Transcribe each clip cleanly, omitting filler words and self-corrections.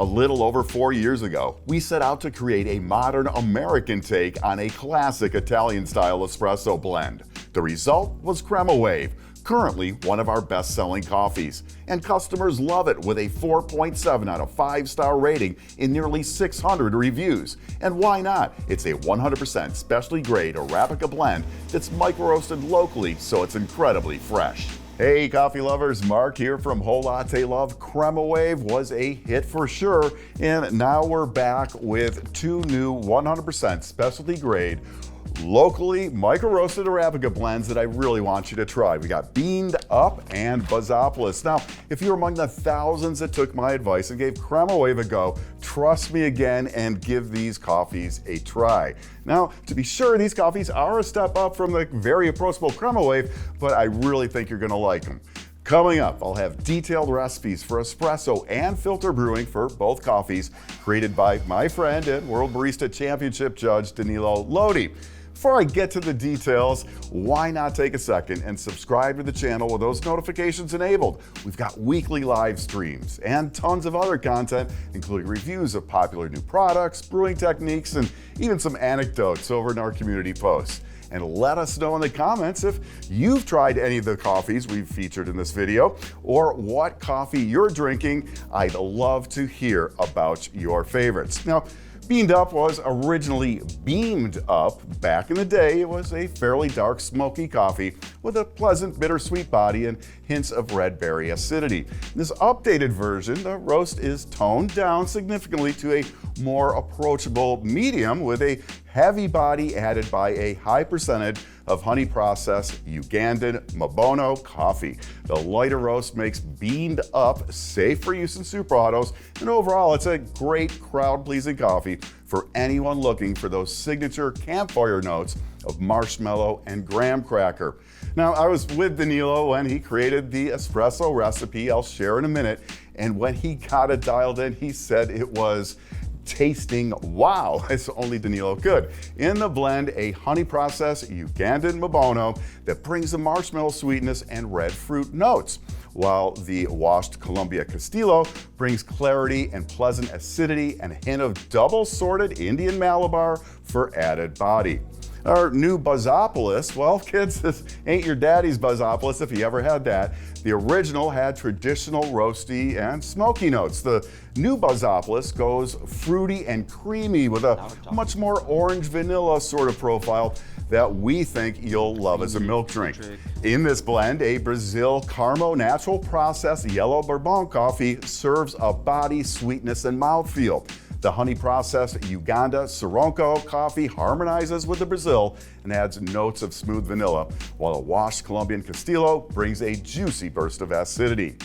little over 4 years ago, we set out to create a modern American take on a classic Italian-style espresso blend. The result was Crema Wave, currently one of our best-selling coffees, and customers love it with a 4.7 out of 5-star rating in nearly 600 reviews. And why not? It's a 100% specialty grade Arabica blend that's micro-roasted locally, so it's incredibly fresh. Hey coffee lovers, Mark here from Whole Latte Love. Crema Wave was a hit for sure, and now we're back with two new 100% specialty grade locally micro-roasted Arabica blends that I really want you to try. We got Beaned Up and Buzzopolis. Now, if you're among the thousands that took my advice and gave Crema Wave a go, trust me again and give these coffees a try. Now, to be sure, these coffees are a step up from the very approachable Crema Wave, but I really think you're gonna like them. Coming up, I'll have detailed recipes for espresso and filter brewing for both coffees, created by my friend and World Barista Championship Judge Danilo Lodi. Before I get to the details, why not take a second and subscribe to the channel with those notifications enabled? We've got weekly live streams and tons of other content, including reviews of popular new products, brewing techniques, and even some anecdotes over in our community posts. And let us know in the comments if you've tried any of the coffees we've featured in this video, or what coffee you're drinking. I'd love to hear about your favorites. Now, Beaned Up was originally Beamed Up. Back in the day, it was a fairly dark, smoky coffee with a pleasant bittersweet body and hints of red berry acidity. In this updated version, the roast is toned down significantly to a more approachable medium with a heavy body added by a high percentage of honey processed Ugandan Mabono coffee. The lighter roast makes Beaned Up safe for use in super autos, and overall it's a great crowd-pleasing coffee for anyone looking for those signature campfire notes of marshmallow and graham cracker. Now, I was with Danilo when he created the espresso recipe I'll share in a minute, and when he got it dialed in, he said it was tasting wow, as only Danilo could. In the blend, a honey processed Ugandan Mabono that brings the marshmallow sweetness and red fruit notes, while the washed Colombia Castillo brings clarity and pleasant acidity and a hint of double sorted Indian Malabar for added body. Our new Buzzopolis, well kids, this ain't your daddy's Buzzopolis if you ever had that. The original had traditional roasty and smoky notes. The new Buzzopolis goes fruity and creamy with a much more orange vanilla sort of profile that we think you'll love as a milk drink. In this blend, a Brazil Carmo natural processed yellow Bourbon coffee serves a body, sweetness, and mouthfeel. The honey-processed Uganda Soronco coffee harmonizes with the Brazil and adds notes of smooth vanilla, while a washed Colombian Castillo brings a juicy burst of acidity.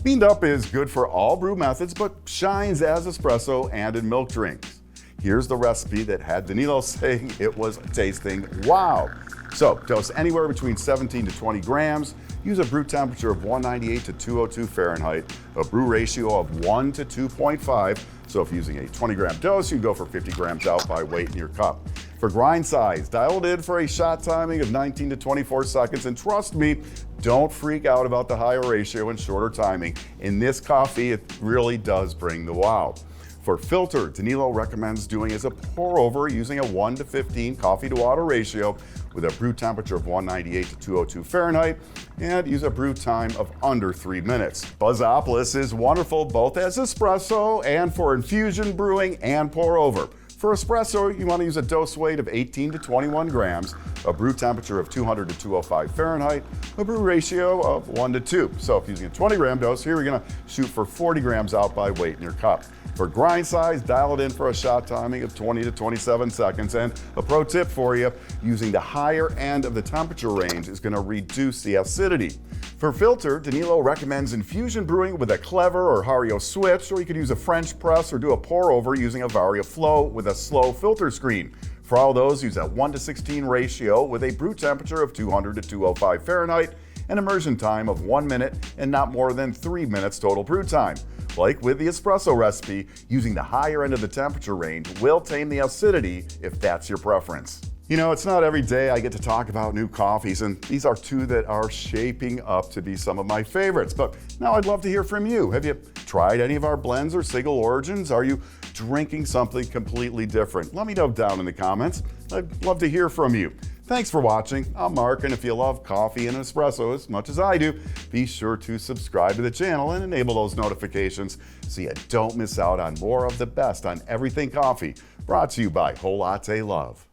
Beaned Up is good for all brew methods, but shines as espresso and in milk drinks. Here's the recipe that had Danilo saying it was tasting wow. So, dose anywhere between 17 to 20 grams. Use a brew temperature of 198 to 202 Fahrenheit, a brew ratio of 1 to 2.5. So if using a 20-gram dose, you can go for 50 grams out by weight in your cup. For grind size, dial it in for a shot timing of 19 to 24 seconds. And trust me, don't freak out about the higher ratio and shorter timing. In this coffee, it really does bring the wow. For filter, Danilo recommends doing as a pour over using a 1 to 15 coffee to water ratio with a brew temperature of 198 to 202 Fahrenheit and use a brew time of under 3 minutes. Buzzopolis is wonderful both as espresso and for infusion brewing and pour over. For espresso, you want to use a dose weight of 18 to 21 grams, a brew temperature of 200 to 205 Fahrenheit, a brew ratio of 1 to 2. So if using a 20-gram dose, here we're going to shoot for 40 grams out by weight in your cup. For grind size, dial it in for a shot timing of 20 to 27 seconds. And a pro tip for you, using the higher end of the temperature range is going to reduce the acidity. For filter, Danilo recommends infusion brewing with a Clever or Hario switch, or you could use a French press or do a pour over using a Varia Flow with a slow filter screen. For all those, use a 1 to 16 ratio with a brew temperature of 200 to 205 Fahrenheit, an immersion time of 1 minute and not more than 3 minutes total brew time. Like with the espresso recipe, using the higher end of the temperature range will tame the acidity if that's your preference. You know, it's not every day I get to talk about new coffees, and these are two that are shaping up to be some of my favorites. But now I'd love to hear from you. Have you tried any of our blends or single origins? Are you drinking something completely different? Let me know down in the comments. I'd love to hear from you. Thanks for watching. I'm Mark, and if you love coffee and espresso as much as I do, be sure to subscribe to the channel and enable those notifications so you don't miss out on more of the best on everything coffee, brought to you by Whole Latte Love.